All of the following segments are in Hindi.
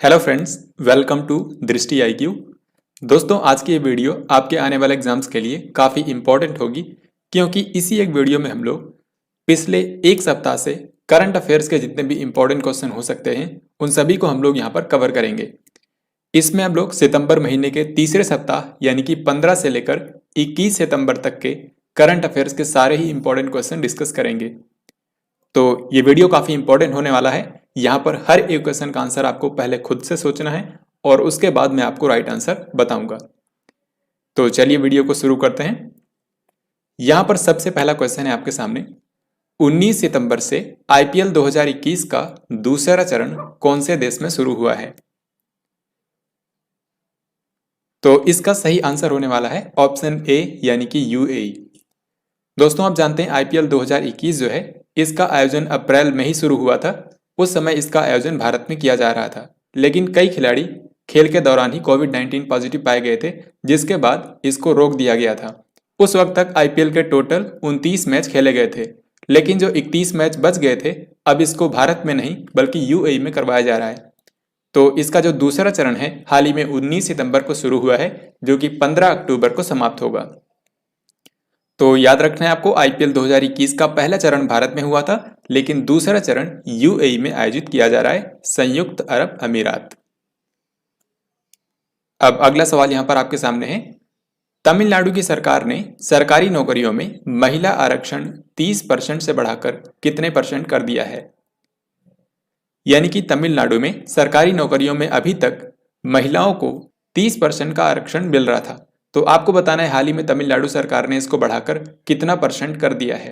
हेलो फ्रेंड्स, वेलकम टू दृष्टि IQ। दोस्तों, आज की ये वीडियो आपके आने वाले एग्जाम्स के लिए काफ़ी इम्पोर्टेंट होगी क्योंकि इसी एक वीडियो में हम लोग पिछले एक सप्ताह से करंट अफेयर्स के जितने भी इम्पोर्टेंट क्वेश्चन हो सकते हैं उन सभी को हम लोग यहाँ पर कवर करेंगे। इसमें हम लोग सितंबर महीने के तीसरे सप्ताह यानी कि 15 से लेकर 21 सितंबर तक के करंट अफेयर्स के सारे ही इम्पोर्टेंट क्वेश्चन डिस्कस करेंगे। तो ये वीडियो काफ़ी इंपॉर्टेंट होने वाला है। यहाँ पर हर एक क्वेश्चन का आंसर आपको पहले खुद से सोचना है और उसके बाद मैं आपको राइट आंसर बताऊंगा। तो चलिए वीडियो को शुरू करते हैं। यहाँ पर सबसे पहला क्वेश्चन है आपके सामने, 19 सितंबर से IPL 2021 का दूसरा चरण कौन से देश में शुरू हुआ है? तो इसका सही आंसर होने वाला है ऑप्शन ए यानी कि UAE। दोस्तों, आप जानते हैं IPL 2021 जो है इसका आयोजन अप्रैल में ही शुरू हुआ था। उस समय इसका आयोजन भारत में किया जा रहा था, लेकिन कई खिलाड़ी खेल के दौरान ही कोविड-19 पॉजिटिव पाए गए थे, जिसके बाद इसको रोक दिया गया था। उस वक्त तक IPL के टोटल 29 मैच खेले गए थे, लेकिन जो 31 मैच बच गए थे अब इसको भारत में नहीं बल्कि UAE में करवाया जा रहा है। तो इसका जो दूसरा चरण है हाल ही में 19 सितंबर को शुरू हुआ है, जो कि 15 अक्टूबर को समाप्त होगा। तो याद रखना है आपको, IPL 2021 का पहला चरण भारत में हुआ था, लेकिन दूसरा चरण UAE में आयोजित किया जा रहा है, संयुक्त अरब अमीरात। अब अगला सवाल यहां पर आपके सामने है, तमिलनाडु की सरकार ने सरकारी नौकरियों में महिला आरक्षण 30% से बढ़ाकर कितने परसेंट कर दिया है? यानी कि तमिलनाडु में सरकारी नौकरियों में अभी तक महिलाओं को 30% का आरक्षण मिल रहा था। तो आपको बताना है हाल ही में तमिलनाडु सरकार ने इसको बढ़ाकर कितना परसेंट कर दिया है।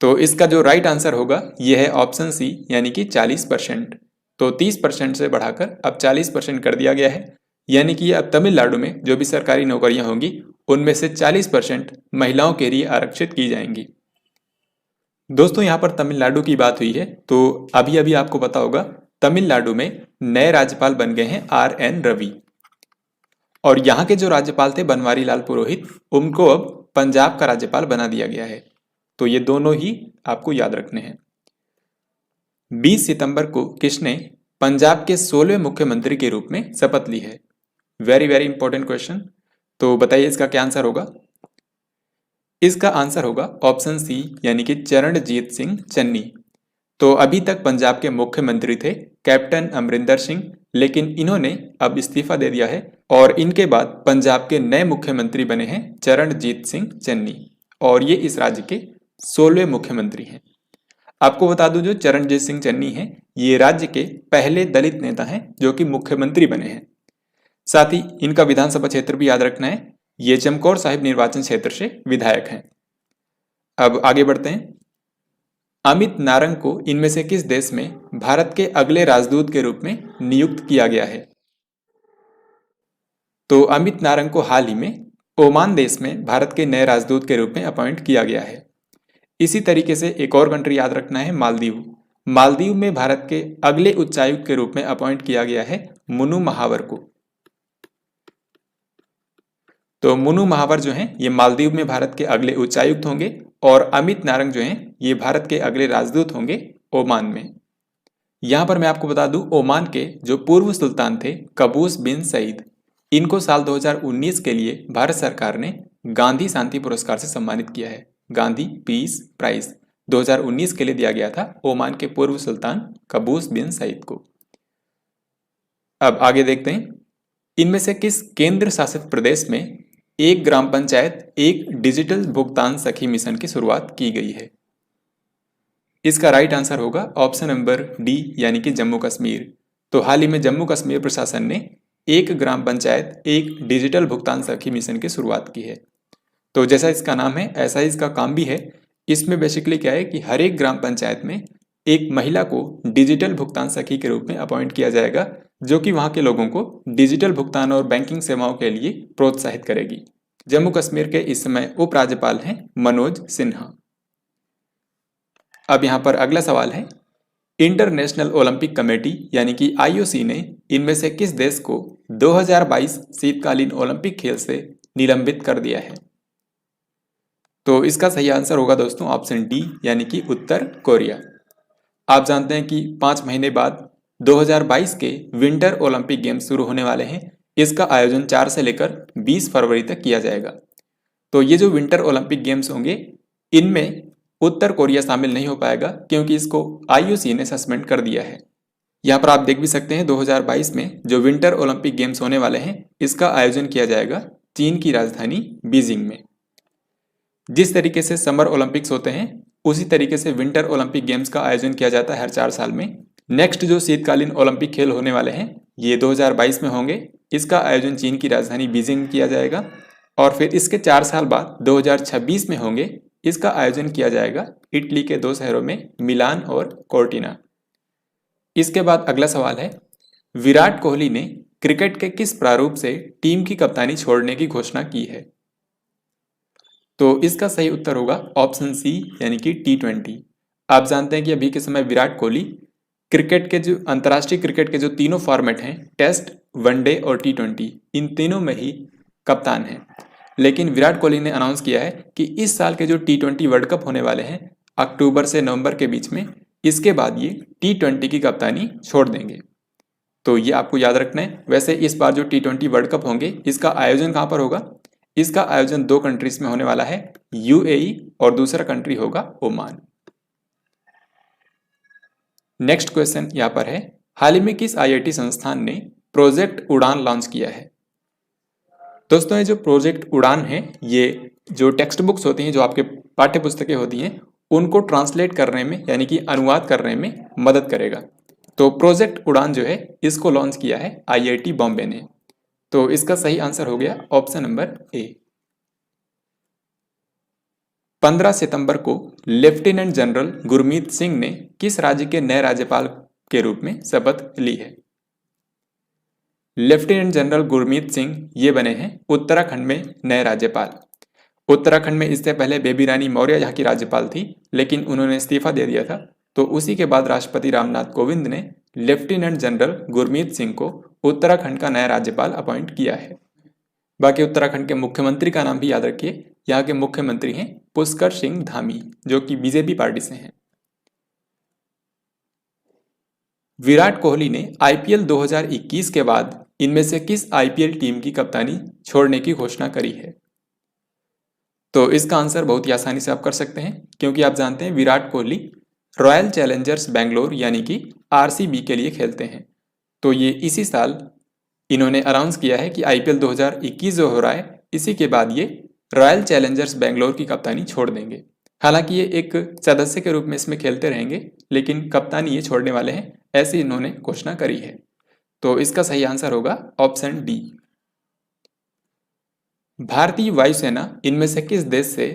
तो इसका जो राइट आंसर होगा यह है ऑप्शन सी यानी कि 40%। तो 30% से बढ़ाकर अब 40% कर दिया गया है, यानी कि अब तमिलनाडु में जो भी सरकारी नौकरियां होंगी उनमें से 40% महिलाओं के लिए आरक्षित की जाएंगी। दोस्तों, यहाँ पर तमिलनाडु की बात हुई है तो अभी अभी आपको पता होगा तमिलनाडु में नए राज्यपाल बन गए हैं RN रवि, और यहाँ के जो राज्यपाल थे बनवारी लाल पुरोहित, उनको अब पंजाब का राज्यपाल बना दिया गया है। तो ये दोनों ही आपको याद रखने हैं। 20 सितंबर को किसने पंजाब के 16वें मुख्यमंत्री के रूप में शपथ ली है? Very very important question. तो बताइए इसका क्या आंसर होगा? इसका आंसर होगा ऑप्शन सी यानी कि चरणजीत सिंह चन्नी। तो अभी तक पंजाब के मुख्यमंत्री थे कैप्टन अमरिंदर सिंह, लेकिन इन्होंने अब इस्तीफा दे दिया है और इनके बाद पंजाब के नए मुख्यमंत्री बने हैं चरणजीत सिंह चन्नी, और ये इस राज्य के 16वें मुख्यमंत्री हैं। आपको बता दूं, जो चरणजीत सिंह चन्नी हैं ये राज्य के पहले दलित नेता हैं जो कि मुख्यमंत्री बने हैं। साथ ही इनका विधानसभा क्षेत्र भी याद रखना है, ये चमकौर साहिब निर्वाचन क्षेत्र से विधायक हैं। अब आगे बढ़ते हैं। अमित नारंग को इनमें से किस देश में भारत के अगले राजदूत के रूप में नियुक्त किया गया है? तो अमित नारंग को हाल ही में ओमान देश में भारत के नए राजदूत के रूप में अपॉइंट किया गया है। इसी तरीके से एक और कंट्री याद रखना है, मालदीव। मालदीव में भारत के अगले उच्चायुक्त के रूप में अपॉइंट किया गया है मुनु महावर को। तो मुनु महावर जो हैं ये मालदीव में भारत के अगले उच्चायुक्त होंगे, और अमित नारंग जो हैं ये भारत के अगले राजदूत होंगे ओमान में। यहां पर मैं आपको बता दूं, ओमान के जो पूर्व सुल्तान थे कबूस बिन सईद, इनको साल 2019 के लिए भारत सरकार ने गांधी शांति पुरस्कार से सम्मानित किया है। गांधी पीस प्राइज 2019 के लिए दिया गया था ओमान के पूर्व सुल्तान कबूस बिन सईद को। अब आगे देखते हैं, इनमें से किस केंद्र शासित प्रदेश में एक ग्राम पंचायत एक डिजिटल भुगतान सखी मिशन की शुरुआत की गई है? इसका राइट आंसर होगा ऑप्शन नंबर डी यानी कि जम्मू कश्मीर। तो हाल ही में जम्मू कश्मीर प्रशासन ने एक ग्राम पंचायत एक डिजिटल भुगतान सखी मिशन की शुरुआत की है। तो जैसा इसका नाम है ऐसा ही इसका काम भी है। इसमें बेसिकली क्या है कि हर एक ग्राम पंचायत में एक महिला को डिजिटल भुगतान सखी के रूप में अपॉइंट किया जाएगा, जो कि वहां के लोगों को डिजिटल भुगतान और बैंकिंग सेवाओं के लिए प्रोत्साहित करेगी। जम्मू कश्मीर के इस समय उपराज्यपाल हैं मनोज सिन्हा। अब यहां पर अगला सवाल है, इंटरनेशनल ओलंपिक कमेटी यानी कि IOC ने इनमें से किस देश को 2022 शीतकालीन ओलंपिक खेल से निलंबित कर दिया है? तो इसका सही आंसर होगा दोस्तों ऑप्शन डी यानी कि उत्तर कोरिया। आप जानते हैं कि 5 महीने बाद 2022 के विंटर ओलंपिक गेम्स शुरू होने वाले हैं। इसका आयोजन 4 से लेकर 20 फरवरी तक किया जाएगा। तो ये जो विंटर ओलंपिक गेम्स होंगे इनमें उत्तर कोरिया शामिल नहीं हो पाएगा क्योंकि इसको IOC ने सस्पेंड कर दिया है। यहाँ पर आप देख भी सकते हैं 2022 में जो विंटर ओलंपिक गेम्स होने वाले हैं इसका आयोजन किया जाएगा चीन की राजधानी बीजिंग में। जिस तरीके से समर ओलंपिक्स होते हैं उसी तरीके से विंटर ओलंपिक गेम्स का आयोजन किया जाता है हर 4 साल में। नेक्स्ट जो शीतकालीन ओलंपिक खेल होने वाले हैं ये 2022 में होंगे। इसका आयोजन चीन की राजधानी बीजिंग में किया जाएगा और फिर इसके 4 साल बाद 2026 में होंगे। इसका आयोजन किया जाएगा इटली के 2 शहरों में मिलान और कोर्टिना। इसके बाद अगला सवाल है, विराट कोहली ने क्रिकेट के किस प्रारूप से टीम की कप्तानी छोड़ने की घोषणा की है? तो इसका सही उत्तर होगा ऑप्शन सी यानी कि T20। आप जानते हैं कि अभी के समय विराट कोहली क्रिकेट के जो अंतर्राष्ट्रीय क्रिकेट के जो तीनों फॉर्मेट हैं टेस्ट, वनडे और T20 इन तीनों में ही कप्तान हैं। लेकिन विराट कोहली ने अनाउंस किया है कि इस साल के जो T20 वर्ल्ड कप होने वाले हैं अक्टूबर से नवंबर के बीच में, इसके बाद ये T20 की कप्तानी छोड़ देंगे। तो ये आपको याद रखना है। वैसे इस बार जो T20 वर्ल्ड कप होंगे इसका आयोजन कहाँ पर होगा? इसका आयोजन 2 कंट्रीज में होने वाला है, UAE और दूसरा कंट्री होगा ओमान। नेक्स्ट क्वेश्चन यहाँ पर है, हाल ही में किस IIT संस्थान ने प्रोजेक्ट उड़ान लॉन्च किया है? दोस्तों ये जो प्रोजेक्ट उड़ान है ये जो टेक्स्ट बुक्स होती हैं, जो आपके पाठ्य पुस्तकें होती हैं, उनको ट्रांसलेट करने में यानी कि अनुवाद करने में मदद करेगा। तो प्रोजेक्ट उड़ान जो है इसको लॉन्च किया है IIT बॉम्बे ने। तो इसका सही आंसर हो गया ऑप्शन नंबर ए। 15 सितंबर को लेफ्टिनेंट जनरल गुरमीत सिंह ने किस राज्य के नए राज्यपाल के रूप में शपथ ली है? लेफ्टिनेंट जनरल गुरमीत सिंह ये बने हैं उत्तराखंड में नए राज्यपाल। उत्तराखंड में इससे पहले बेबी रानी मौर्य यहाँ की राज्यपाल थी, लेकिन उन्होंने इस्तीफा दे दिया था। तो उसी के बाद राष्ट्रपति रामनाथ कोविंद ने लेफ्टिनेंट जनरल गुरमीत सिंह को उत्तराखंड का नया राज्यपाल अपॉइंट किया है। बाकी उत्तराखंड के मुख्यमंत्री का नाम भी याद रखिए। यहाँ के मुख्यमंत्री हैं पुष्कर सिंह धामी, जो कि बीजेपी पार्टी से हैं। विराट कोहली ने IPL 2021 के बाद इनमें से किस IPL टीम की कप्तानी छोड़ने की घोषणा करी है? तो इसका आंसर बहुत ही आसानी से आप कर सकते हैं, क्योंकि आप जानते हैं विराट कोहली रॉयल चैलेंजर्स बेंगलोर यानी कि RCB के लिए खेलते हैं। तो ये इसी साल इन्होंने अनाउंस किया है कि IPL 2021 जो हो रहा है इसी के बाद ये रॉयल चैलेंजर्स बेंगलोर की कप्तानी छोड़ देंगे। हालांकि ये एक सदस्य के रूप में इसमें खेलते रहेंगे, लेकिन कप्तानी ये छोड़ने वाले हैं, ऐसी इन्होंने घोषणा करी है। तो इसका सही आंसर होगा ऑप्शन डी। भारतीय वायुसेना इनमें से किस देश से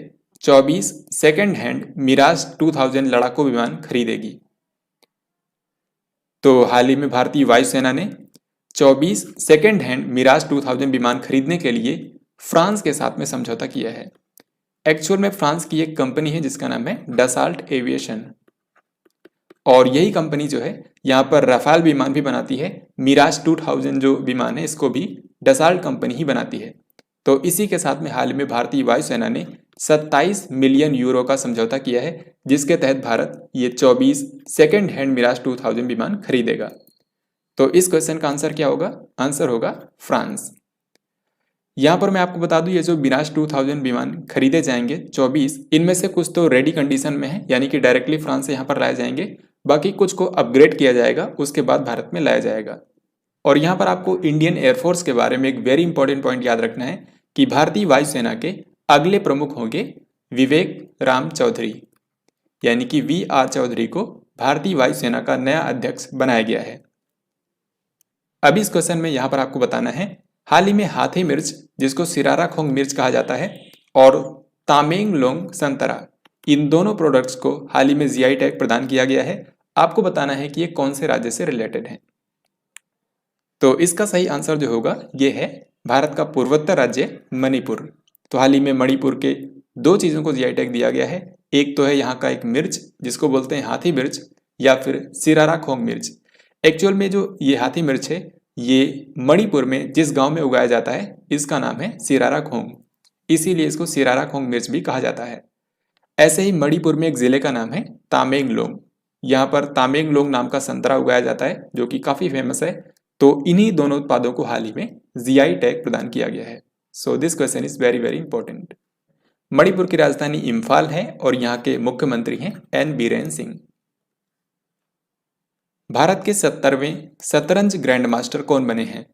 24 सेकेंड हैंड मिराज 2000 लड़ाकू विमान खरीदेगी? तो हाल ही में भारतीय वायुसेना ने 24 सेकेंड हैंड मिराज 2000 विमान खरीदने के लिए फ्रांस के साथ में समझौता किया है। एक्चुअल में फ्रांस की एक कंपनी है जिसका नाम है डसाल्ट एविएशन, और यही कंपनी जो है यहाँ पर राफेल विमान भी बनाती है। मिराज 2000 जो विमान है इसको भी डसाल्ट कंपनी ही बनाती है। तो इसी के साथ में हाल में भारतीय वायुसेना ने 27 मिलियन यूरो का समझौता किया है, जिसके तहत भारत ये 24 सेकेंड हैंड मिराज 2000 विमान खरीदेगा। तो इस क्वेश्चन का आंसर क्या होगा? आंसर होगा फ्रांस। यहाँ पर मैं आपको बता दूं ये जो मिराज 2000 विमान खरीदे जाएंगे 24, इनमें से कुछ तो रेडी कंडीशन में है, यानी कि डायरेक्टली फ्रांस से यहाँ पर लाए जाएंगे। बाकी कुछ को अपग्रेड किया जाएगा, उसके बाद भारत में लाया जाएगा। और यहाँ पर आपको इंडियन एयरफोर्स के बारे में एक वेरी इंपॉर्टेंट पॉइंट याद रखना है कि भारतीय वायुसेना के अगले प्रमुख होंगे विवेक राम चौधरी, यानी कि VR चौधरी को भारतीय वायुसेना का नया अध्यक्ष बनाया गया है। अभी इस क्वेश्चन में यहाँ पर आपको बताना है, हाल ही में हाथी मिर्च जिसको सिरारा खोंग मिर्च कहा जाता है और तामेंगलोंग संतरा, इन दोनों प्रोडक्ट्स को हाल ही में GI टैग प्रदान किया गया है। आपको बताना है कि ये कौन से राज्य से रिलेटेड है। तो इसका सही आंसर जो होगा ये है भारत का पूर्वोत्तर राज्य मणिपुर। तो हाल ही में मणिपुर के 2 चीज़ों को GI टैग दिया गया है। एक तो है यहाँ का एक मिर्च जिसको बोलते हैं हाथी मिर्च या फिर सिरारा खोंग मिर्च। एक्चुअल में जो ये हाथी मिर्च है ये मणिपुर में जिस गांव में उगाया जाता है इसका नाम है सिरारा खोंग, इसीलिए इसको सिरारा खोंग मिर्च भी कहा जाता है। ऐसे ही मणिपुर में एक ज़िले का नाम है तामेंगलोंग, यहाँ पर तामेंगलोंग नाम का संतरा उगाया जाता है जो कि काफ़ी फेमस है। तो इन्हीं दोनों उत्पादों को हाल ही में जीआई टैग प्रदान किया गया है। So this question is very very important. Manipur की राजधानी इम्फाल है और यहाँ के मुख्यमंत्री हैं एन बीरेन सिंह। भारत के 70वें शतरंज ग्रैंड मास्टर कौन बने हैं?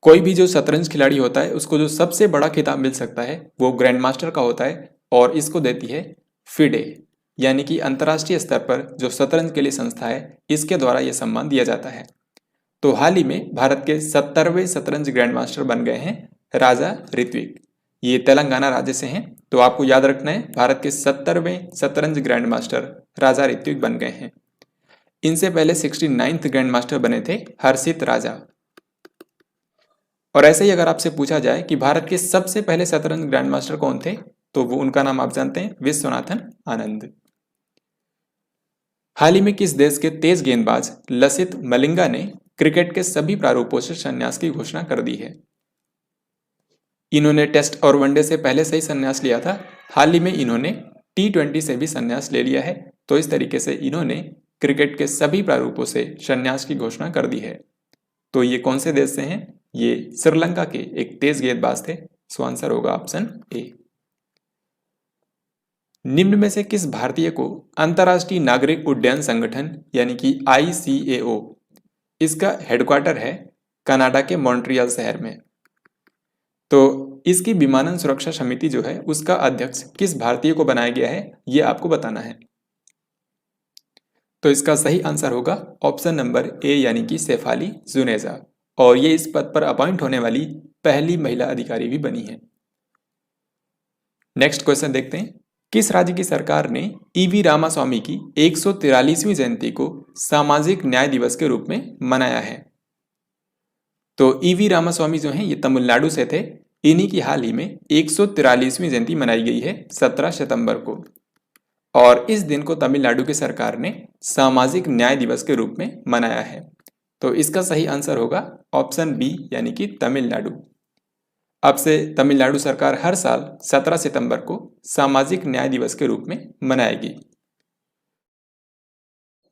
कोई भी जो शतरंज खिलाड़ी होता है उसको जो सबसे बड़ा खिताब मिल सकता है वो ग्रैंड मास्टर का होता है और इसको देती है फिडे, यानी कि अंतर्राष्ट्रीय स्तर पर जो शतरंज के लिए संस्था है इसके द्वारा यह सम्मान दिया जाता है। तो हाल ही में भारत के 70वें शतरंज ग्रैंड मास्टर बन गए हैं राजा ऋत्विक। ये तेलंगाना राज्य से हैं, तो आपको याद रखना है भारत के 70वें शतरंज ग्रैंड मास्टर राजा ऋत्विक बन गए हैं। इनसे पहले 69th ग्रैंड मास्टर बने थे हर्षित राजा। और ऐसे ही अगर आपसे पूछा जाए कि भारत के सबसे पहले शतरंज ग्रैंड मास्टर कौन थे, तो वो उनका नाम आप जानते हैं, विश्वनाथन आनंद। हाल ही में किस देश के तेज गेंदबाज लसित मलिंगा ने क्रिकेट के सभी प्रारूपों से संन्यास की घोषणा कर दी है? इन्होंने टेस्ट और वनडे से पहले से ही संन्यास लिया था, हाल ही में इन्होंने T20 से भी संन्यास ले लिया है। तो इस तरीके से इन्होंने क्रिकेट के सभी प्रारूपों से संन्यास की घोषणा कर दी है। तो ये कौन से देश से हैं? ये श्रीलंका के एक तेज गेंदबाज थे। सो आंसर होगा ऑप्शन ए। निम्न में से किस भारतीय को अंतर्राष्ट्रीय नागरिक उड्डयन संगठन यानी कि ICAO इसका हेडक्वार्टर है कनाडा के मॉन्ट्रियल शहर में? तो इसकी विमानन सुरक्षा समिति जो है उसका अध्यक्ष किस भारतीय को बनाया गया है ये आपको बताना है। तो इसका सही आंसर होगा ऑप्शन नंबर ए यानी कि शेफाली जुनेजा, और ये इस पद पर अपॉइंट होने वाली पहली महिला अधिकारी भी बनी है। नेक्स्ट क्वेश्चन देखते हैं। किस राज्य की सरकार ने EV रामास्वामी की 143वीं जयंती को सामाजिक न्याय दिवस के रूप में मनाया है? तो EV रामास्वामी जो हैं ये तमिलनाडु से थे। इन्हीं की हाल ही में 143वीं जयंती मनाई गई है 17 सितंबर को, और इस दिन को तमिलनाडु की सरकार ने सामाजिक न्याय दिवस के रूप में मनाया है। तो इसका सही आंसर होगा ऑप्शन बी यानी कि तमिलनाडु। अब से तमिलनाडु सरकार हर साल 17 सितंबर को सामाजिक न्याय दिवस के रूप में मनाएगी।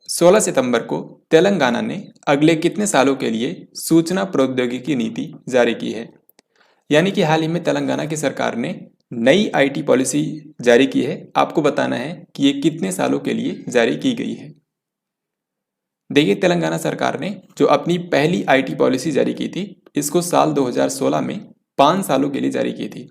16 सितंबर को तेलंगाना ने अगले कितने सालों के लिए सूचना प्रौद्योगिकी नीति जारी की है? यानी कि हाल ही में तेलंगाना की सरकार ने नई IT पॉलिसी जारी की है। आपको बताना है कि ये कितने सालों के लिए जारी की गई है। देखिए, तेलंगाना सरकार ने जो अपनी पहली IT पॉलिसी जारी की थी इसको साल 2016 में 5 सालों के लिए जारी की थी।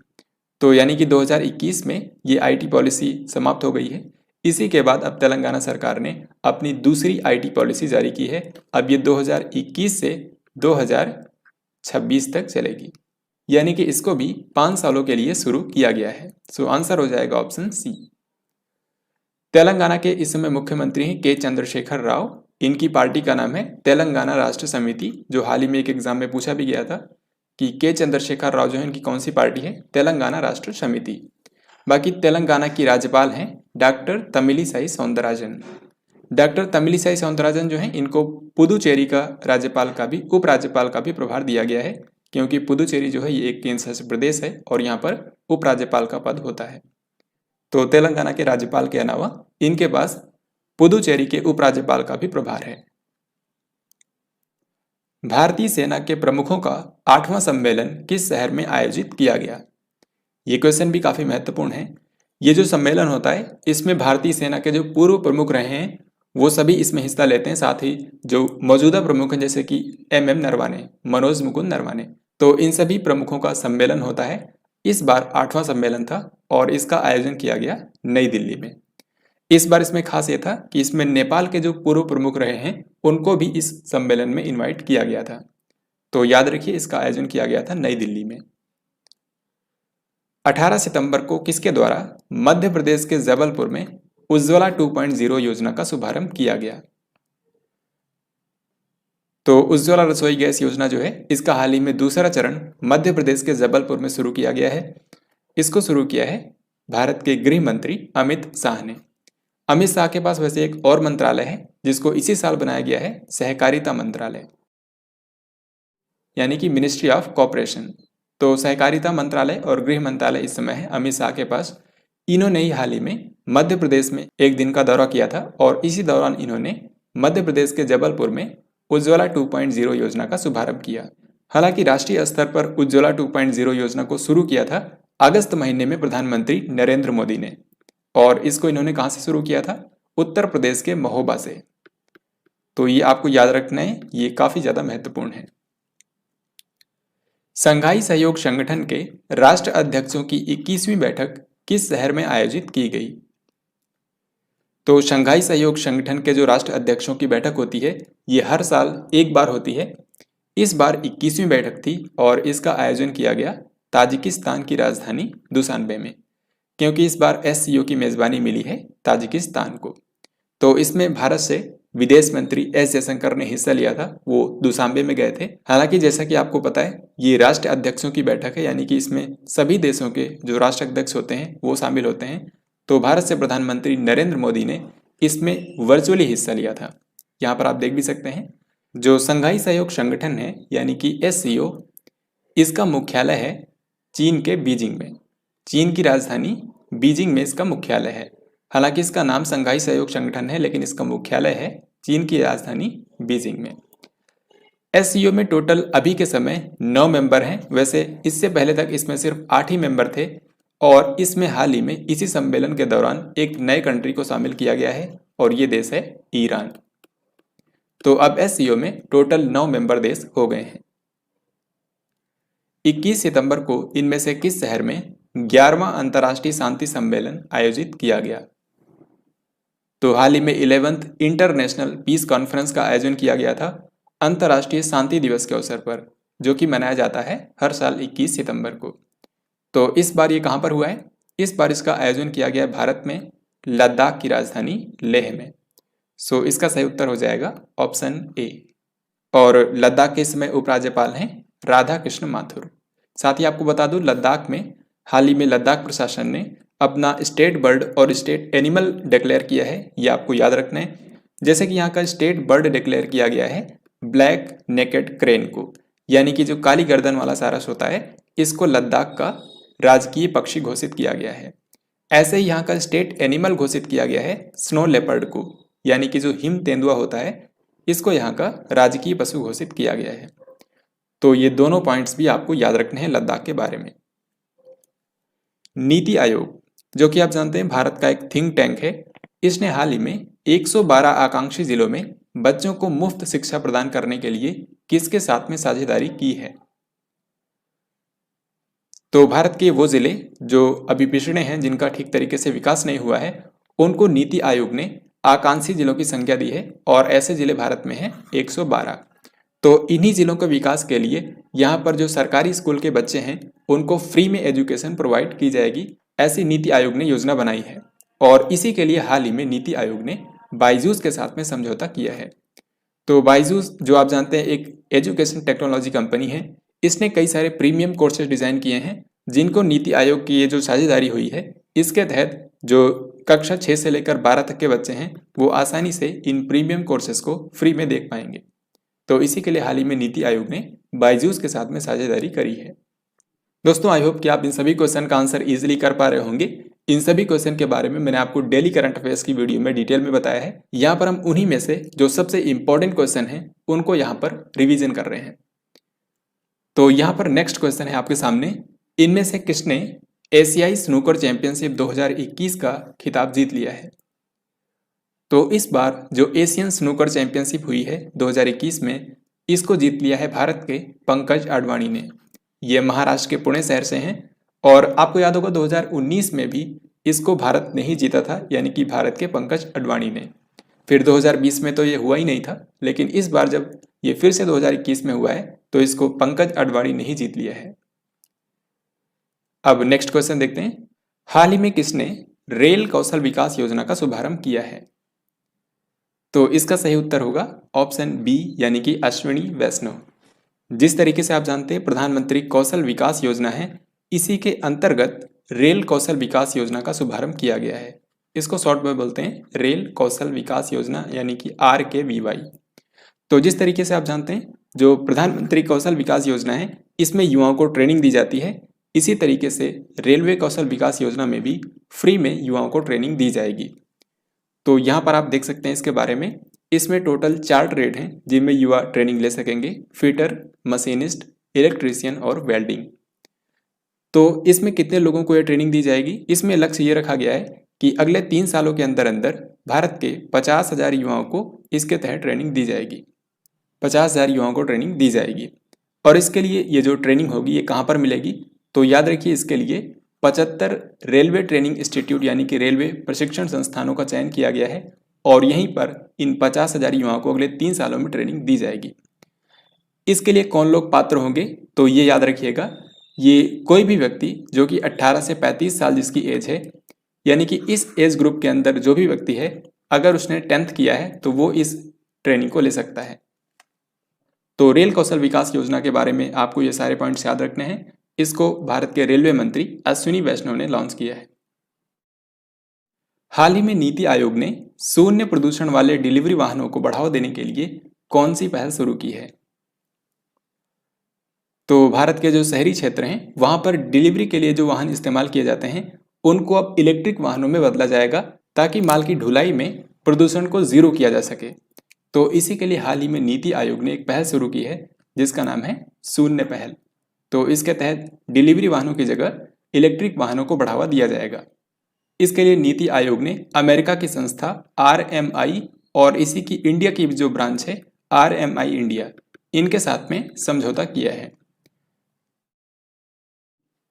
तो यानी कि 2021 में ये IT पॉलिसी समाप्त हो गई है। इसी के बाद अब तेलंगाना सरकार ने अपनी दूसरी IT पॉलिसी जारी की है। अब ये 2021 से 2026 तक चलेगी, यानी कि इसको भी 5 सालों के लिए शुरू किया गया है। सो आंसर हो जाएगा ऑप्शन सी। तेलंगाना के इस समय मुख्यमंत्री हैं के चंद्रशेखर राव। इनकी पार्टी का नाम है तेलंगाना राष्ट्र समिति, जो हाल ही में एक एग्जाम में पूछा भी गया था कि के चंद्रशेखर राव जो है इनकी कौन सी पार्टी है? तेलंगाना राष्ट्र समिति। बाकी तेलंगाना की राज्यपाल हैं डॉक्टर तमिलिसाई सौंदरराजन। डॉक्टर तमिलिसाई सौंदरराजन जो है इनको पुदुचेरी का राज्यपाल का भी उपराज्यपाल का भी प्रभार दिया गया है, क्योंकि पुदुचेरी जो है ये एक केंद्र शासित प्रदेश है और यहाँ पर उपराज्यपाल का पद होता है। तो तेलंगाना के राज्यपाल के अलावा इनके पास पुदुचेरी के उपराज्यपाल का भी प्रभार है। भारतीय सेना के प्रमुखों का 8वां सम्मेलन किस शहर में आयोजित किया गया? ये क्वेश्चन भी काफी महत्वपूर्ण है। ये जो सम्मेलन होता है इसमें भारतीय सेना के जो पूर्व प्रमुख रहे हैं वो सभी इसमें हिस्सा लेते हैं, साथ ही जो मौजूदा प्रमुख हैं जैसे कि MM नरवाने, मनोज मुकुंद नरवाने, तो इन सभी प्रमुखों का सम्मेलन होता है। इस बार 8वां सम्मेलन था और इसका आयोजन किया गया नई दिल्ली में। इस बार इसमें खास ये था कि इसमें नेपाल के जो पूर्व प्रमुख रहे हैं उनको भी इस सम्मेलन में इनवाइट किया गया था। तो याद रखिए इसका आयोजन किया गया था नई दिल्ली में। 18 सितंबर को किसके द्वारा मध्य प्रदेश के जबलपुर में उज्ज्वला 2.0 योजना का शुभारंभ किया गया? तो उज्ज्वला रसोई गैस योजना जो है इसका हाल ही में दूसरा चरण मध्य प्रदेश के जबलपुर में शुरू किया गया है। इसको शुरू किया है भारत के गृह मंत्री अमित शाह ने। अमित शाह के पास वैसे एक और मंत्रालय है जिसको इसी साल बनाया गया है सहकारिता मंत्रालय, यानी कि मिनिस्ट्री ऑफ कॉर्पोरेशन। तो सहकारिता मंत्रालय और गृह मंत्रालय इस समय है अमित शाह के पास। इन्होंने ही हाल ही में मध्य प्रदेश में एक दिन का दौरा किया था और इसी दौरान इन्होंने मध्य प्रदेश के जबलपुर में उज्ज्वला 2.0 योजना का शुभारंभ किया। हालांकि राष्ट्रीय स्तर पर उज्ज्वला 2.0 योजना को शुरू किया था अगस्त महीने में प्रधानमंत्री नरेंद्र मोदी ने, और इसको इन्होंने कहां से शुरू किया था? उत्तर प्रदेश के महोबा से। तो ये आपको याद रखना है, ये काफी ज्यादा महत्वपूर्ण है। संघाई सहयोग संगठन के राष्ट्र अध्यक्षों की 21वीं बैठक किस शहर में आयोजित की गई? तो संघाई सहयोग संगठन के जो राष्ट्र अध्यक्षों की बैठक होती है ये हर साल एक बार होती है। इस बार 21वीं बैठक थी और इसका आयोजन किया गया ताजिकिस्तान की राजधानी दुशानबे में, क्योंकि इस बार एससीओ की मेजबानी मिली है ताजिकिस्तान को। तो इसमें भारत से विदेश मंत्री एस जयशंकर ने हिस्सा लिया था, वो दुशानबे में गए थे। हालांकि जैसा कि आपको पता है ये राष्ट्र अध्यक्षों की बैठक है, यानी कि इसमें सभी देशों के जो राष्ट्र अध्यक्ष होते हैं वो शामिल होते हैं। तो भारत से प्रधानमंत्री नरेंद्र मोदी ने इसमें वर्चुअली हिस्सा लिया था। यहाँ पर आप देख भी सकते हैं जो संघाई सहयोग संगठन है यानी कि एससीओ, इसका मुख्यालय है चीन के बीजिंग में। चीन की राजधानी बीजिंग में इसका मुख्यालय है। हालांकि इसका नाम संघाई सहयोग संगठन है लेकिन इसका मुख्यालय है चीन की राजधानी बीजिंग में। एससीओ में टोटल अभी के समय 9 मेंबर हैं। वैसे इससे पहले तक इसमें सिर्फ 8 ही मेंबर थे और इसमें हाल ही में इसी सम्मेलन के दौरान एक नए कंट्री को शामिल किया गया है और ये देश है ईरान। तो अब एससीओ में टोटल 9 मेंबर देश हो गए हैं। 21 सितंबर को इनमें से किस शहर में 11वां अंतर्राष्ट्रीय शांति सम्मेलन आयोजित किया गया? तो हाल ही में 11th इंटरनेशनल पीस कॉन्फ्रेंस का आयोजन किया गया था अंतर्राष्ट्रीय शांति दिवस के अवसर पर, जो कि मनाया जाता है हर साल 21 सितंबर को। तो इस बार ये कहां पर हुआ है? इस बार इसका आयोजन किया गया भारत में लद्दाख की राजधानी लेह में। सो इसका सही उत्तर हो जाएगा ऑप्शन ए। और लद्दाख के समय उपराज्यपाल हैं राधा कृष्ण माथुर। साथ ही आपको बता दूं लद्दाख में हाल ही में लद्दाख प्रशासन ने अपना स्टेट बर्ड और स्टेट एनिमल डिक्लेयर किया है, ये आपको याद रखना है। जैसे कि यहाँ का स्टेट बर्ड डिक्लेयर किया गया है ब्लैक नेकेड क्रेन को, यानी कि जो काली गर्दन वाला सारस होता है इसको लद्दाख का राजकीय पक्षी घोषित किया गया है। ऐसे ही यहाँ का स्टेट एनिमल घोषित किया गया है स्नो लेपर्ड को, यानी कि जो हिम तेंदुआ होता है इसको यहाँ का राजकीय पशु घोषित किया गया है। तो ये दोनों पॉइंट्स भी आपको याद रखने हैं लद्दाख के बारे में। नीति आयोग, जो कि आप जानते हैं भारत का एक थिंक टैंक है, इसने हाल ही में 112 आकांक्षी जिलों में बच्चों को मुफ्त शिक्षा प्रदान करने के लिए किसके साथ में साझेदारी की है? तो भारत के वो जिले जो अभी पिछड़े हैं, जिनका ठीक तरीके से विकास नहीं हुआ है, उनको नीति आयोग ने आकांक्षी जिलों की संख्या दी है और ऐसे जिले भारत में हैं 112। तो इन्हीं जिलों के विकास के लिए यहाँ पर जो सरकारी स्कूल के बच्चे हैं उनको फ्री में एजुकेशन प्रोवाइड की जाएगी, ऐसी नीति आयोग ने योजना बनाई है। और इसी के लिए हाल ही में नीति आयोग ने बायजूस के साथ में समझौता किया है। तो बायजूस जो आप जानते हैं एक एजुकेशन टेक्नोलॉजी कंपनी है, इसने कई सारे प्रीमियम कोर्सेज डिजाइन किए हैं जिनको नीति आयोग की ये जो साझेदारी हुई है इसके तहत जो कक्षा 6 से लेकर 12 तक के बच्चे हैं वो आसानी से इन प्रीमियम कोर्सेज को फ्री में देख पाएंगे। तो इसी के लिए हाल ही में नीति आयोग ने बायजूस के साथ में साझेदारी करी है। दोस्तों आई होप कि आप इन सभी क्वेश्चन का आंसर इजीली कर पा रहे होंगे। इन सभी क्वेश्चन के बारे में मैंने आपको डेली करंट अफेयर्स की वीडियो में डिटेल में बताया है। यहाँ पर हम उन्हीं में से जो सबसे इंपॉर्टेंट क्वेश्चन हैं उनको यहाँ पर रिवीजन कर रहे हैं। तो यहाँ पर नेक्स्ट क्वेश्चन है आपके सामने, इनमें से किसने एशियाई स्नूकर चैंपियनशिप 2021 का खिताब जीत लिया है? तो इस बार जो एशियन स्नूकर चैंपियनशिप हुई है 2021 में, इसको जीत लिया है भारत के पंकज अडवाणी ने। ये महाराष्ट्र के पुणे शहर से हैं और आपको याद होगा 2019 में भी इसको भारत ने ही जीता था, यानी कि भारत के पंकज अडवाणी ने। फिर 2020 में तो ये हुआ ही नहीं था, लेकिन इस बार जब ये फिर से 2021 में हुआ है तो इसको पंकज अडवाणी ने ही जीत लिया है। अब नेक्स्ट क्वेश्चन देखते हैं, हाल ही में किसने रेल कौशल विकास योजना का शुभारंभ किया है? तो इसका सही उत्तर होगा ऑप्शन बी, यानी कि अश्विनी वैष्णव। जिस तरीके से आप जानते हैं प्रधानमंत्री कौशल विकास योजना है, इसी के अंतर्गत रेल कौशल विकास योजना का शुभारंभ किया गया है। इसको शॉर्ट में बोलते हैं रेल कौशल विकास योजना, यानी कि RKVY। तो जिस तरीके से आप जानते हैं जो प्रधानमंत्री कौशल विकास योजना है इसमें युवाओं को ट्रेनिंग दी जाती है, इसी तरीके से रेलवे कौशल विकास योजना में भी फ्री में युवाओं को ट्रेनिंग दी जाएगी। तो यहाँ पर आप देख सकते हैं इसके बारे में। इसमें टोटल 4 ट्रेड हैं जिनमें युवा ट्रेनिंग ले सकेंगे: फिटर, मशीनिस्ट, इलेक्ट्रीशियन और वेल्डिंग। तो इसमें कितने लोगों को यह ट्रेनिंग दी जाएगी? इसमें लक्ष्य ये रखा गया है कि अगले 3 सालों के अंदर अंदर भारत के 50,000 युवाओं को इसके तहत ट्रेनिंग दी जाएगी। 50,000 युवाओं को ट्रेनिंग दी जाएगी। और इसके लिए ये जो ट्रेनिंग होगी ये कहाँ पर मिलेगी? तो याद रखिए, इसके लिए 75 रेलवे ट्रेनिंग इंस्टीट्यूट यानी कि रेलवे प्रशिक्षण संस्थानों का चयन किया गया है और यहीं पर इन 50,000 युवाओं को अगले 3 सालों में ट्रेनिंग दी जाएगी। इसके लिए कौन लोग पात्र होंगे? तो ये याद रखिएगा, ये कोई भी व्यक्ति जो कि 18 से 35 साल जिसकी एज है, यानी कि इस एज ग्रुप के अंदर जो भी व्यक्ति है, अगर उसने 10th किया है तो वो इस ट्रेनिंग को ले सकता है। तो रेल कौशल विकास योजना के बारे में आपको ये सारे पॉइंट्स याद रखने हैं। इसको भारत के रेलवे मंत्री अश्विनी वैष्णव ने लॉन्च किया है। हाल ही में नीति आयोग ने शून्य प्रदूषण वाले डिलीवरी वाहनों को बढ़ावा देने के लिए कौन सी पहल शुरू की है? तो भारत के जो शहरी क्षेत्र हैं वहां पर डिलीवरी के लिए जो वाहन इस्तेमाल किए जाते हैं उनको अब इलेक्ट्रिक वाहनों में बदला जाएगा ताकि माल की ढुलाई में प्रदूषण को जीरो किया जा सके। तो इसी के लिए हाल ही में नीति आयोग ने एक पहल शुरू की है जिसका नाम है शून्य पहल। तो इसके तहत डिलीवरी वाहनों की जगह इलेक्ट्रिक वाहनों को बढ़ावा दिया जाएगा। इसके लिए नीति आयोग ने अमेरिका की संस्था RMI और इसी की इंडिया की जो ब्रांच है RMI इंडिया, इनके साथ में समझौता किया है।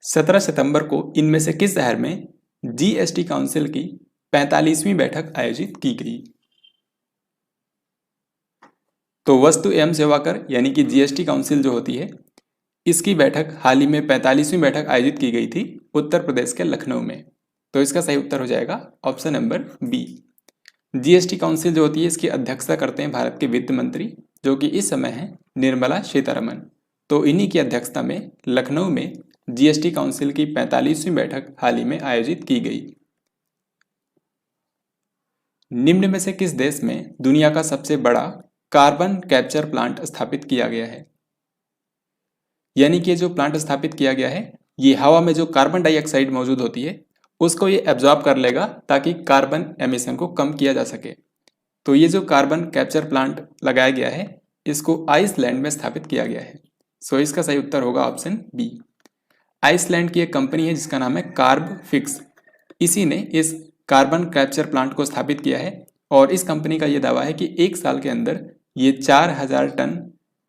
17 सितंबर को इनमें से किस शहर में GST काउंसिल की 45वीं बैठक आयोजित की गई? तो वस्तु एवं सेवा कर यानी कि GST काउंसिल जो होती है, इसकी बैठक हाल ही में 45वीं बैठक आयोजित की गई थी उत्तर प्रदेश के लखनऊ में। तो इसका सही उत्तर हो जाएगा option number B. GST council जो होती है इसकी अध्यक्षता करते हैं भारत के वित्त मंत्री जो कि इस समय है निर्मला सीतारमण। तो इन्हीं की अध्यक्षता में लखनऊ में GST काउंसिल की 45वीं बैठक हाल ही में आयोजित की गई। निम्न में से किस देश में दुनिया का सबसे बड़ा कार्बन कैप्चर प्लांट स्थापित किया गया है? यानी कि जो प्लांट स्थापित किया गया है ये हवा में जो कार्बन डाइऑक्साइड मौजूद होती है उसको ये एब्जॉर्ब कर लेगा ताकि कार्बन एमिशन को कम किया जा सके। तो ये जो कार्बन कैप्चर प्लांट लगाया गया है इसको आइसलैंड में स्थापित किया गया है। सो इसका सही उत्तर होगा ऑप्शन बी। आइसलैंड की एक कंपनी है जिसका नाम है कार्बफिक्स, इसी ने इस कार्बन कैप्चर प्लांट को स्थापित किया है और इस कंपनी का ये दावा है कि 1 साल के अंदर ये 4000 टन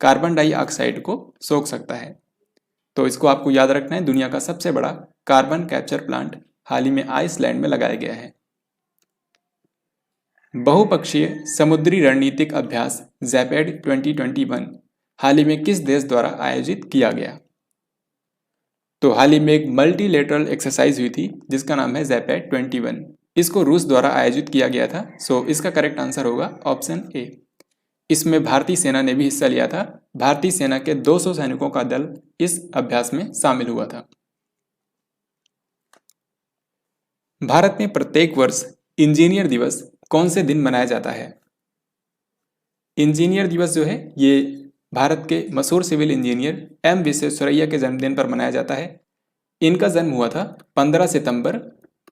कार्बन डाइऑक्साइड को सोख सकता है। तो इसको आपको याद रखना है, दुनिया का सबसे बड़ा कार्बन कैप्चर प्लांट हाल ही में आइसलैंड में लगाया गया है। बहुपक्षीय समुद्री रणनीतिक अभ्यास ज़ैपेड 2021 हाल ही में किस देश द्वारा आयोजित किया गया? तो हाल ही में एक मल्टीलेटरल एक्सरसाइज हुई थी जिसका नाम है ज़ैपेड 21। इसको रूस द्वारा आयोजित किया गया था। सो इसका करेक्ट आंसर होगा ऑप्शन ए। इसमें भारतीय सेना ने भी हिस्सा लिया था। भारतीय सेना के 200 सैनिकों का दल इस अभ्यास में शामिल हुआ था। भारत में प्रत्येक वर्ष इंजीनियर दिवस कौन से दिन मनाया जाता है? इंजीनियर दिवस जो है ये भारत के मशहूर सिविल इंजीनियर M विश्वेश्वरैया के जन्मदिन पर मनाया जाता है। इनका जन्म हुआ था 15 सितंबर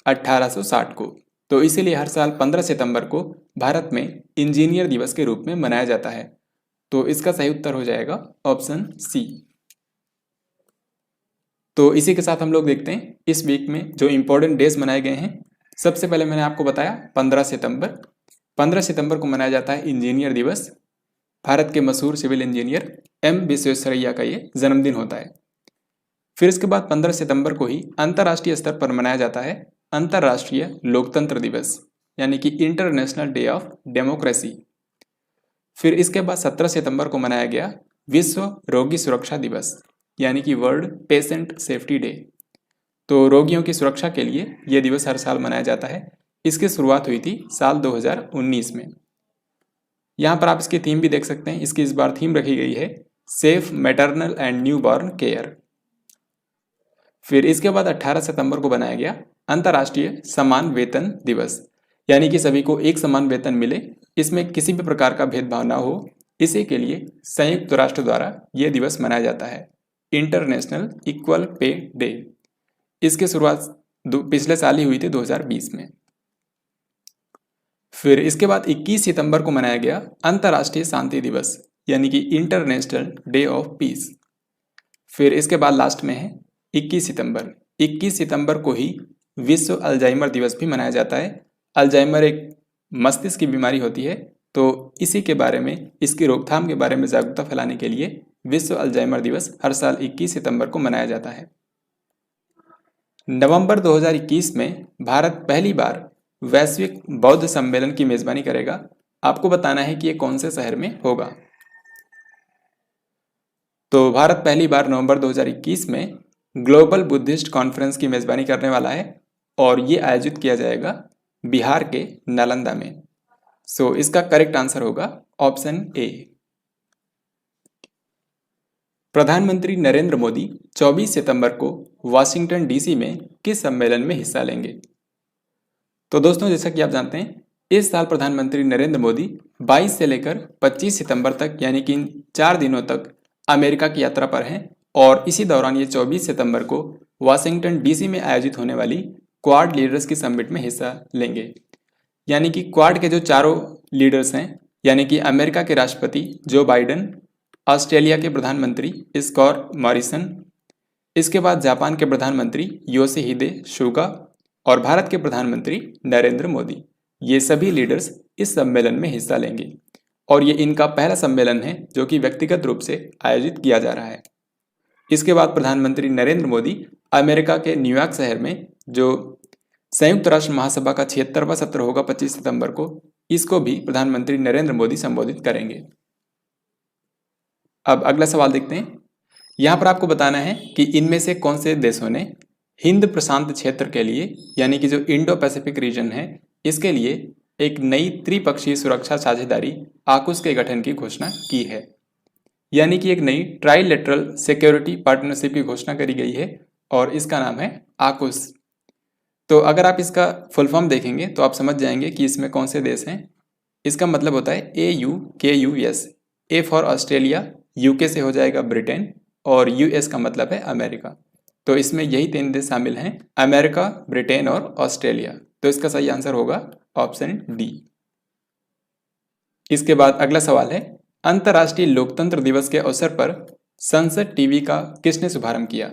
1860 को। तो इसीलिए हर साल 15 सितंबर को भारत में इंजीनियर दिवस के रूप में मनाया जाता है। तो इसका सही उत्तर हो जाएगा ऑप्शन सी। तो इसी के साथ हम लोग देखते हैं इस वीक में जो इम्पोर्टेंट डेज मनाए गए हैं। सबसे पहले मैंने आपको बताया 15 सितंबर। 15 सितंबर को मनाया जाता है इंजीनियर दिवस। भारत के मशहूर सिविल इंजीनियर M विश्वेश्वरैया का ये जन्मदिन होता है। फिर इसके बाद 15 सितंबर को ही अंतर्राष्ट्रीय स्तर पर मनाया जाता है अंतर्राष्ट्रीय लोकतंत्र दिवस यानी कि इंटरनेशनल डे ऑफ डेमोक्रेसी। फिर इसके बाद 17 सितंबर को मनाया गया विश्व रोगी सुरक्षा दिवस यानी कि वर्ल्ड पेशेंट सेफ्टी डे। तो रोगियों की सुरक्षा के लिए यह दिवस हर साल मनाया जाता है। इसकी शुरुआत हुई थी साल 2019 में। यहाँ पर आप इसकी थीम भी देख सकते हैं। इसकी इस बार थीम रखी गई है safe maternal and newborn care. फिर इसके बाद 18 सितंबर को बनाया गया अंतर्राष्ट्रीय समान वेतन दिवस यानी कि सभी को एक समान वेतन मिले, इसमें किसी भी प्रकार का भेदभाव ना हो, इसी के लिए संयुक्त राष्ट्र द्वारा यह दिवस मनाया जाता है इंटरनेशनल इक्वल पे डे इसकी शुरुआत पिछले साल ही हुई थी 2020 में। फिर इसके बाद 21 सितंबर को मनाया गया अंतर्राष्ट्रीय शांति दिवस, यानी कि इंटरनेशनल डे ऑफ पीस। फिर इसके बाद लास्ट में है 21 सितंबर। 21 सितंबर को ही विश्व अल्जाइमर दिवस भी मनाया जाता है। अल्जाइमर एक मस्तिष्क की बीमारी होती है, तो इसी के बारे में, इसकी रोकथाम के बारे में जागरूकता फैलाने के लिए विश्व अल्जाइमर दिवस हर साल 21 सितंबर को मनाया जाता है। नवंबर 2021 में भारत पहली बार वैश्विक बौद्ध सम्मेलन की मेजबानी करेगा। आपको बताना है कि ये कौन से शहर में होगा। तो भारत पहली बार नवंबर 2021 में ग्लोबल बुद्धिस्ट कॉन्फ्रेंस की मेजबानी करने वाला है और ये आयोजित किया जाएगा बिहार के नालंदा में। सो इसका करेक्ट आंसर होगा ऑप्शन ए। प्रधानमंत्री नरेंद्र मोदी 24 सितंबर को वाशिंगटन डीसी में किस सम्मेलन में हिस्सा लेंगे? तो दोस्तों, जैसा कि आप जानते हैं, इस साल प्रधानमंत्री नरेंद्र मोदी 22 से लेकर 25 सितंबर तक, यानी कि 4 दिनों तक अमेरिका की यात्रा पर हैं और इसी दौरान ये 24 सितंबर को वाशिंगटन डीसी में आयोजित होने वाली क्वाड लीडर्स की समिट में हिस्सा लेंगे। यानी कि क्वाड के जो चारों लीडर्स हैं, यानी कि अमेरिका के राष्ट्रपति जो बाइडन, ऑस्ट्रेलिया के प्रधानमंत्री स्कॉट मॉरिसन, इसके बाद जापान के प्रधानमंत्री योशिहिदे सुगा और भारत के प्रधानमंत्री नरेंद्र मोदी, ये सभी लीडर्स इस सम्मेलन में हिस्सा लेंगे और ये इनका पहला सम्मेलन है जो कि व्यक्तिगत रूप से आयोजित किया जा रहा है। इसके बाद प्रधानमंत्री नरेंद्र मोदी अमेरिका के न्यूयॉर्क शहर में जो संयुक्त राष्ट्र महासभा का 76वां सत्र होगा 25 सितंबर को, इसको भी प्रधानमंत्री नरेंद्र मोदी संबोधित करेंगे। अब अगला सवाल देखते हैं। यहाँ पर आपको बताना है कि इनमें से कौन से देशों ने हिंद प्रशांत क्षेत्र के लिए, यानी कि जो इंडो पैसिफिक रीजन है, इसके लिए एक नई त्रिपक्षीय सुरक्षा साझेदारी आकुस के गठन की घोषणा की है। यानी कि एक नई ट्राइलेटरल सिक्योरिटी पार्टनरशिप की घोषणा करी गई है और इसका नाम है आकुस। तो अगर आप इसका फुल फॉर्म देखेंगे तो आप समझ जाएंगे कि इसमें कौन से देश हैं। इसका मतलब होता है AUKUS। A for Australia, UK से हो जाएगा ब्रिटेन और यूएस का मतलब है अमेरिका। तो इसमें यही 3 देश शामिल हैं, अमेरिका, ब्रिटेन और ऑस्ट्रेलिया। तो इसका सही आंसर होगा ऑप्शन डी। इसके बाद अगला सवाल है, अंतर्राष्ट्रीय लोकतंत्र दिवस के अवसर पर संसद टीवी का किसने शुभारंभ किया?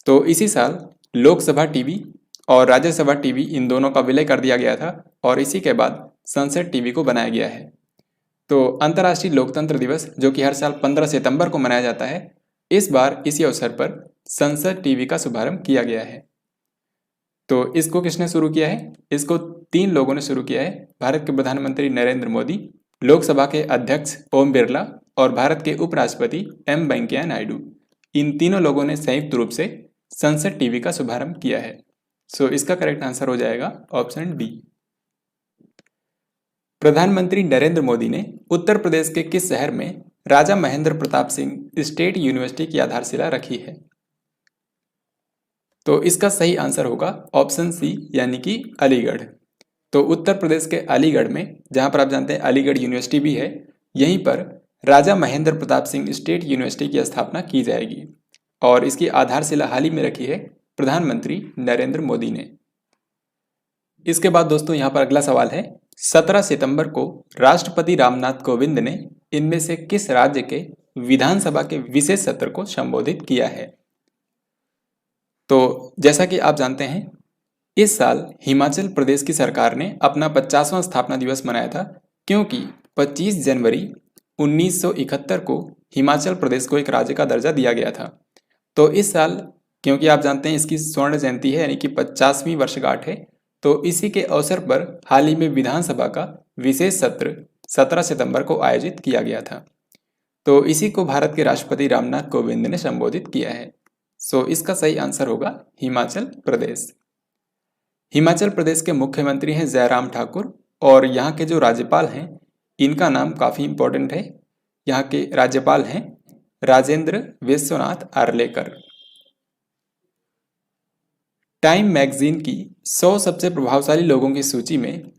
तो इसी साल लोकसभा टीवी और राज्यसभा टीवी, इन दोनों का विलय कर दिया गया था और इसी के बाद संसद टीवी को बनाया गया है। तो अंतर्राष्ट्रीय लोकतंत्र दिवस जो कि हर साल 15 सितंबर को मनाया जाता है, इस बार इसी अवसर पर संसद टीवी का शुभारंभ किया गया है। तो इसको किसने शुरू किया है? इसको 3 लोगों ने शुरू किया है। भारत के प्रधानमंत्री नरेंद्र मोदी, लोकसभा के अध्यक्ष ओम बिरला और भारत के उपराष्ट्रपति एम वेंकैया नायडू। इन तीनों लोगों ने संयुक्त रूप से संसद टीवी का शुभारंभ किया है। सो इसका करेक्ट आंसर हो जाएगा ऑप्शन डी। प्रधानमंत्री नरेंद्र मोदी ने उत्तर प्रदेश के किस शहर में राजा महेंद्र प्रताप सिंह स्टेट यूनिवर्सिटी की आधारशिला रखी है? तो इसका सही आंसर होगा ऑप्शन सी, यानी कि अलीगढ़। तो उत्तर प्रदेश के अलीगढ़ में, जहां पर आप जानते हैं अलीगढ़ यूनिवर्सिटी भी है, यहीं पर राजा महेंद्र प्रताप सिंह स्टेट यूनिवर्सिटी की स्थापना की जाएगी और इसकी आधारशिला हाल ही में रखी है प्रधानमंत्री नरेंद्र मोदी ने। इसके बाद दोस्तों यहाँ पर अगला सवाल है, 17 सितंबर को राष्ट्रपति रामनाथ कोविंद ने इनमें से किस राज्य के विधानसभा के विशेष सत्र को संबोधित किया है? तो जैसा कि आप जानते हैं, इस साल हिमाचल प्रदेश की सरकार ने अपना 50वां स्थापना दिवस मनाया था, क्योंकि 25 जनवरी 1971 को हिमाचल प्रदेश को एक राज्य का दर्जा दिया गया था। तो इस साल, क्योंकि आप जानते हैं इसकी स्वर्ण जयंती है, यानी कि 50वीं वर्षगांठ है, तो इसी के अवसर पर हाल ही में विधानसभा का विशेष सत्र 17 सितंबर को आयोजित किया गया था। तो इसी को भारत के राष्ट्रपति रामनाथ कोविंद ने संबोधित किया है। सो इसका सही आंसर होगा हिमाचल प्रदेश। हिमाचल प्रदेश के मुख्यमंत्री हैं जयराम ठाकुर और यहाँ के जो राज्यपाल हैं, इनका नाम काफ़ी इम्पोर्टेंट है। यहाँ के राज्यपाल हैं राजेंद्र विश्वनाथ आर्लेकर। टाइम मैगजीन की 100 सबसे प्रभावशाली लोगों की सूची में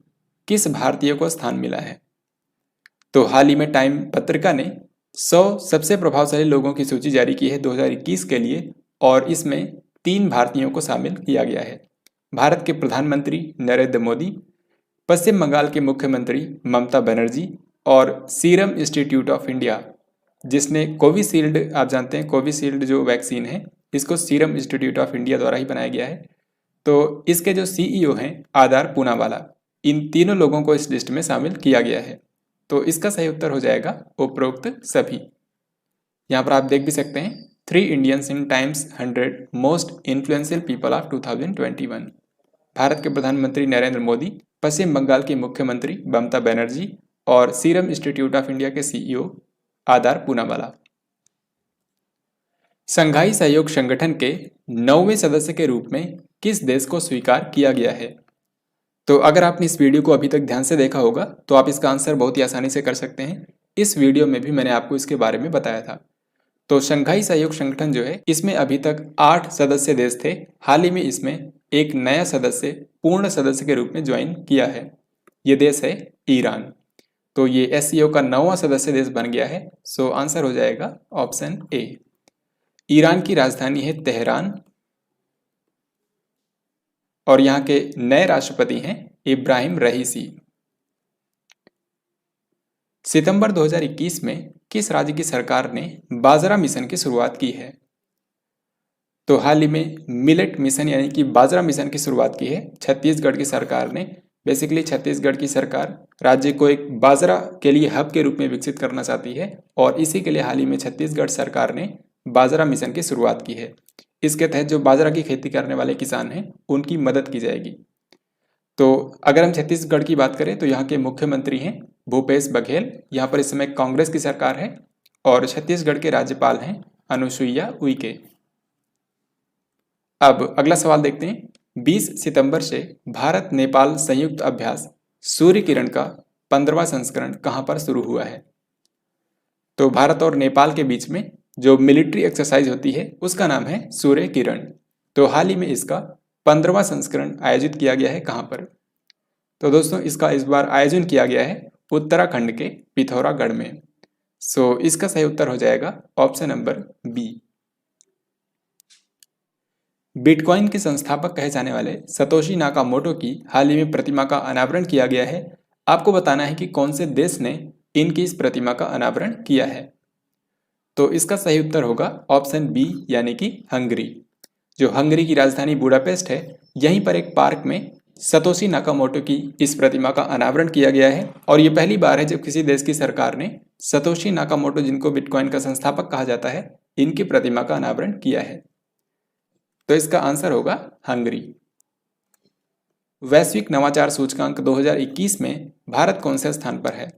किस भारतीय को स्थान मिला है? तो हाल ही में टाइम पत्रिका ने 100 सबसे प्रभावशाली लोगों की सूची जारी की है 2021 के लिए और इसमें 3 भारतीयों को शामिल किया गया है। भारत के प्रधानमंत्री नरेंद्र मोदी, पश्चिम बंगाल के मुख्यमंत्री ममता बनर्जी और सीरम इंस्टीट्यूट ऑफ इंडिया, जिसने कोविशील्ड, आप जानते हैं कोविशील्ड जो वैक्सीन है इसको सीरम इंस्टीट्यूट ऑफ इंडिया द्वारा ही बनाया गया है। तो इसके जो सीईओ हैं आधार पूनावाला, इन तीनों लोगों को इस लिस्ट में शामिल किया गया है। तो इसका सही उत्तर हो जाएगा उपरोक्त सभी। यहाँ पर आप देख भी सकते हैं 3 Indians in times 100 most influential people of 2021। Bharat के प्रधानमंत्री नरेंद्र मोदी, पश्चिम बंगाल की मुख्यमंत्री ममता बनर्जी और सीरम इंस्टीट्यूट ऑफ इंडिया के सीईओ आधार पूनावाला। संघाई सहयोग संगठन के 9वें सदस्य के रूप में किस देश को स्वीकार किया गया है? तो अगर आपने इस वीडियो को अभी तक ध्यान से देखा होगा तो आप इसका आंसर बहुत ही आसानी से कर सकते हैं। इस वीडियो में भी मैंने आपको इसके बारे में बताया था। तो संघाई सहयोग संगठन जो है इसमें अभी तक 8 सदस्य देश थे। हाल ही में इसमें एक नया सदस्य पूर्ण सदस्य के रूप में ज्वाइन किया है। ये देश है ईरान। तो ये एससीओ का 9वां सदस्य देश बन गया है। सो आंसर हो जाएगा ऑप्शन ए। ईरान की राजधानी है तेहरान और यहाँ के नए राष्ट्रपति हैं इब्राहिम रईसी। सितंबर 2021 में किस राज्य की सरकार ने बाजरा मिशन की शुरुआत की है? तो हाल ही में मिलेट मिशन यानी कि बाजरा मिशन की शुरुआत की है छत्तीसगढ़ की सरकार ने। बेसिकली छत्तीसगढ़ की सरकार राज्य को एक बाजरा के लिए हब के रूप में विकसित करना चाहती है और इसी के लिए हाल ही में छत्तीसगढ़ सरकार ने बाजरा मिशन की शुरुआत की है। इसके तहत जो बाजरा की खेती करने वाले किसान हैं उनकी मदद की जाएगी। तो अगर हम छत्तीसगढ़ की बात करें तो यहाँ के मुख्यमंत्री हैं भूपेश बघेल। यहाँ पर इस समय कांग्रेस की सरकार है और छत्तीसगढ़ के राज्यपाल हैं अनुसुईया उइके। अब अगला सवाल देखते हैं। 20 सितंबर से भारत नेपाल संयुक्त अभ्यास सूर्य किरण का 15वां संस्करण कहाँ पर शुरू हुआ है? तो भारत और नेपाल के बीच में जो मिलिट्री एक्सरसाइज होती है उसका नाम है सूर्य किरण। तो हाल ही में इसका 15वां संस्करण आयोजित किया गया है कहाँ पर? तो दोस्तों इसका इस बार आयोजन किया गया है उत्तराखंड के पिथौरागढ़ में। सो इसका सही उत्तर हो जाएगा ऑप्शन नंबर बी। बिटकॉइन के संस्थापक कहे जाने वाले सतोशी नाकामोटो की हाल ही में प्रतिमा का अनावरण किया गया है। आपको बताना है कि कौन से देश ने इनकी इस प्रतिमा का अनावरण किया है। तो इसका सही उत्तर होगा ऑप्शन बी यानी कि हंगरी। जो हंगरी की राजधानी बुडापेस्ट है यहीं पर एक पार्क में सतोशी नाकामोटो की इस प्रतिमा का अनावरण किया गया है और ये पहली बार है जब किसी देश की सरकार ने सतोशी नाकामोटो, जिनको बिटकॉइन का संस्थापक कहा जाता है, इनकी प्रतिमा का अनावरण किया है। तो इसका आंसर होगा हंगरी। वैश्विक नवाचार सूचकांक 2021 में भारत कौन से स्थान पर है?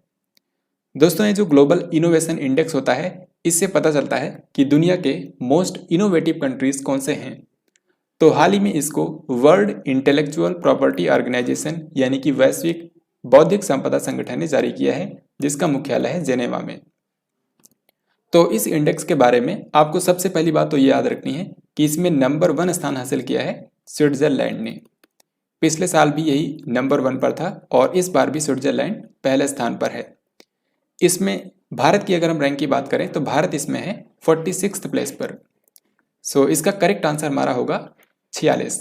दोस्तों ये जो ग्लोबल इनोवेशन इंडेक्स होता है इससे पता चलता है कि दुनिया के मोस्ट इनोवेटिव कंट्रीज कौन से हैं। तो हाल ही में इसको वर्ल्ड इंटेलेक्चुअल प्रॉपर्टी ऑर्गेनाइजेशन यानी कि वैश्विक बौद्धिक संपदा संगठन ने जारी किया है, जिसका मुख्यालय है जेनेवा में। तो इस इंडेक्स के बारे में आपको सबसे पहली बात तो ये याद रखनी है कि इसमें नंबर 1 स्थान हासिल किया है स्विट्जरलैंड ने। पिछले साल भी यही नंबर 1 पर था और इस बार भी स्विट्जरलैंड पहले स्थान पर है। इसमें भारत की अगर हम रैंक की बात करें तो भारत इसमें है 46th प्लेस पर। सो इसका करेक्ट आंसर हमारा होगा 46।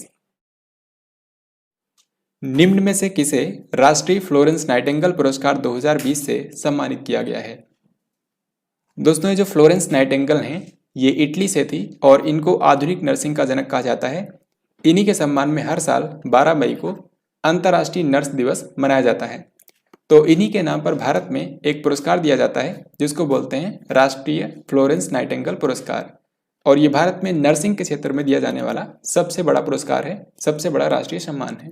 निम्न में से किसे राष्ट्रीय फ्लोरेंस नाइटिंगेल पुरस्कार 2020 से सम्मानित किया गया है? दोस्तों ये जो फ्लोरेंस नाइटिंगेल हैं ये इटली से थी और इनको आधुनिक नर्सिंग का जनक कहा जाता है। इन्हीं के सम्मान में हर साल 12 मई को अंतर्राष्ट्रीय नर्स दिवस मनाया जाता है। तो इन्हीं के नाम पर भारत में एक पुरस्कार दिया जाता है जिसको बोलते हैं राष्ट्रीय फ्लोरेंस नाइटिंगेल पुरस्कार, और ये भारत में नर्सिंग के क्षेत्र में दिया जाने वाला सबसे बड़ा पुरस्कार है, सबसे बड़ा राष्ट्रीय सम्मान है।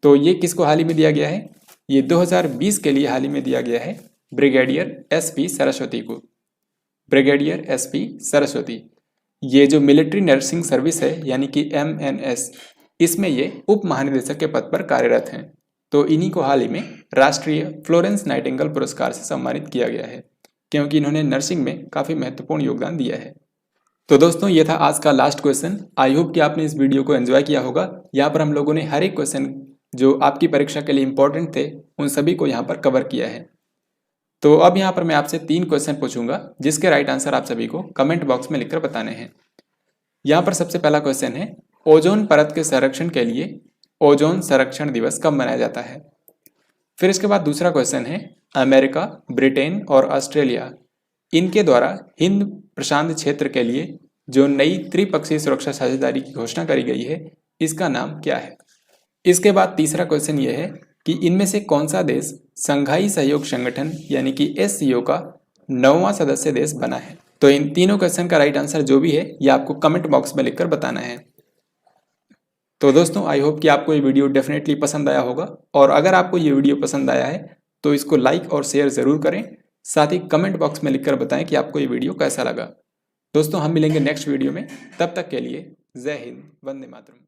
तो ये किसको हाल ही में दिया गया है? ये 2020 के लिए हाल ही में दिया गया है ब्रिगेडियर एसपी सरस्वती को। ब्रिगेडियर एसपी सरस्वती ये जो मिलिट्री नर्सिंग सर्विस है यानी कि MNS, इसमें ये उप महानिदेशक के पद पर कार्यरत हैं। तो इन्हीं को हाल ही में राष्ट्रीय फ्लोरेंस नाइटिंगेल पुरस्कार से सम्मानित किया गया है क्योंकि इन्होंने नर्सिंग में काफ़ी महत्वपूर्ण योगदान दिया है। तो दोस्तों ये था आज का लास्ट क्वेश्चन। आई होप कि आपने इस वीडियो को एंजॉय किया होगा। यहाँ पर हम लोगों ने हर एक क्वेश्चन जो आपकी परीक्षा के लिए इंपॉर्टेंट थे उन सभी को यहाँ पर कवर किया है। तो अब यहाँ पर मैं आपसे 3 क्वेश्चन पूछूंगा जिसके राइट आंसर आप सभी को कमेंट बॉक्स में लिखकर बताने हैं। यहाँ पर सबसे पहला क्वेश्चन है, ओजोन परत के संरक्षण के लिए ओजोन संरक्षण दिवस कब मनाया जाता है। फिर इसके बाद दूसरा क्वेश्चन है, अमेरिका, ब्रिटेन और ऑस्ट्रेलिया इनके द्वारा हिंद प्रशांत क्षेत्र के लिए जो नई त्रिपक्षीय सुरक्षा साझेदारी की घोषणा करी गई है, इसका नाम क्या है। इसके बाद तीसरा क्वेश्चन ये है कि इनमें से कौन सा देश संघाई सहयोग संगठन यानी कि SCO का 9वां सदस्य देश बना है। तो इन तीनों क्वेश्चन का राइट आंसर जो भी है ये आपको कमेंट बॉक्स में लिखकर बताना है। तो दोस्तों आई होप कि आपको ये वीडियो डेफिनेटली पसंद आया होगा, और अगर आपको ये वीडियो पसंद आया है तो इसको लाइक और शेयर ज़रूर करें, साथ ही कमेंट बॉक्स में लिखकर बताएं कि आपको ये वीडियो कैसा लगा। दोस्तों हम मिलेंगे नेक्स्ट वीडियो में, तब तक के लिए जय हिंद, वंदे मातरम।